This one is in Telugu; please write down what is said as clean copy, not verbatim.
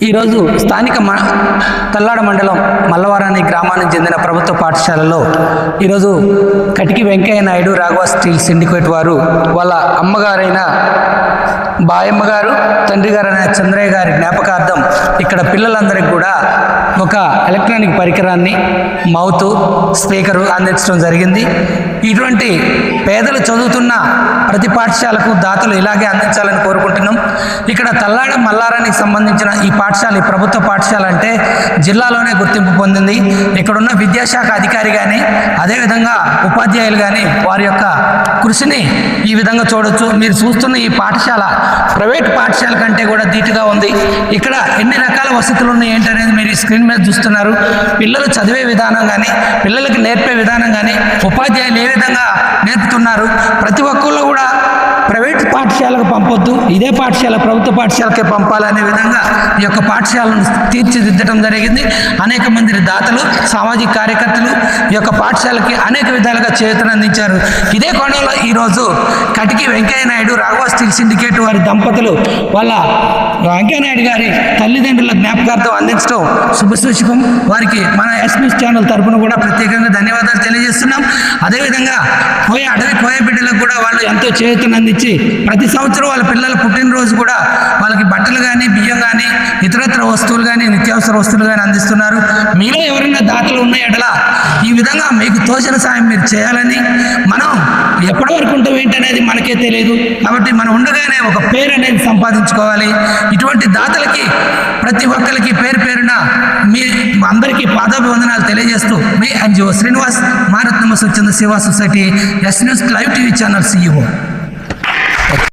ఈరోజు స్థానిక తల్లాడ మండలం మల్లవరాని గ్రామానికి చెందిన ప్రభుత్వ పాఠశాలలో ఈరోజు కటికి వెంకయ్య నాయుడు రాఘవ స్టీల్ సిండికేట్ వారు వాళ్ళ అమ్మగారైన బాయమ్మ గారు తండ్రి గారైన చంద్రయ్య గారి జ్ఞాపకార్థం ఇక్కడ పిల్లలందరికీ కూడా ఒక ఎలక్ట్రానిక్ పరికరాన్ని మౌత్ స్పీకరు అందించడం జరిగింది. ఇటువంటి పేదలు చదువుతున్న ప్రతి పాఠశాలకు దాతలు ఇలాగే అందించాలని కోరుకుంటున్నాం. ఇక్కడ తల్లాడ మల్లారానికి సంబంధించిన ఈ పాఠశాల, ఈ ప్రభుత్వ పాఠశాల అంటే జిల్లాలోనే గుర్తింపు పొందింది. ఇక్కడున్న విద్యాశాఖ అధికారి కానీ అదేవిధంగా ఉపాధ్యాయులు కానీ వారి యొక్క కృషిని ఈ విధంగా చూడొచ్చు. మీరు చూస్తున్న ఈ పాఠశాల ప్రైవేట్ పాఠశాల కంటే కూడా ధీటుగా ఉంది. ఇక్కడ ఎన్ని రకాల వసతులు ఉన్నాయి ఏంటనేది మీరు ఈ స్క్రీన్ మీద చూస్తున్నారు. పిల్లలు చదివే విధానం కానీ, పిల్లలకి నేర్పే విధానం కానీ, ఉపాధ్యాయులు ఏ విధంగా నేర్పుతున్నారు, ప్రతి ఒక్కళ్ళు కూడా ప్రైవేట్ పాఠశాలకు పంపొద్దు, ఇదే పాఠశాల ప్రభుత్వ పాఠశాలకే పంపాలనే విధంగా ఈ యొక్క పాఠశాలను తీర్చిదిద్దడం జరిగింది. అనేక మంది దాతలు, సామాజిక కార్యకర్తలు ఈ యొక్క పాఠశాలకి అనేక విధాలుగా చేయూతనందించారు. ఇదే కోణంలో ఈరోజు కటికి వెంకయ్య నాయుడు రాఘవ స్టీల్ సిండికేట్ వారి దంపతులు వాళ్ళ వెంకయ్య నాయుడు గారి తల్లిదండ్రుల జ్ఞాపకార్థం అందించడం శుభసూచకం. వారికి మన ఎస్పీఎస్ ఛానల్ తరఫున కూడా ప్రత్యేకంగా ధన్యవాదాలు తెలియజేస్తున్నాం. అదేవిధంగా కోయ బిడ్డలకు కూడా వాళ్ళు ఎంతో చేయూతనందించి ప్రతి సంవత్సరం వాళ్ళ పిల్లల పుట్టినరోజు కూడా వాళ్ళకి బట్టలు కానీ, బియ్యం కానీ, ఇతరత్ర వస్తువులు కానీ, నిత్యావసర వస్తువులు కానీ అందిస్తున్నారు. మీలో ఎవరైనా దాతలు ఉన్న ఎడల ఈ విధంగా మీకు తోచిన సాయం మీరు చేయాలని, మనం ఎప్పటి వరకు ఉంటాం ఏంటనేది మనకే తెలియదు. కాబట్టి మనం ఉండగానే ఒక పేరు అనేది సంపాదించుకోవాలి. ఇటువంటి దాతలకి ప్రతి ఒక్కరికి పేరు పేరున మీ అందరికీ పాదాభివందనాలు తెలియజేస్తూ మీ ఎన్జిఓ శ్రీనివాస్, మారత్నమ స్వచ్ఛంద సేవా society, yes news live TV channel CEO.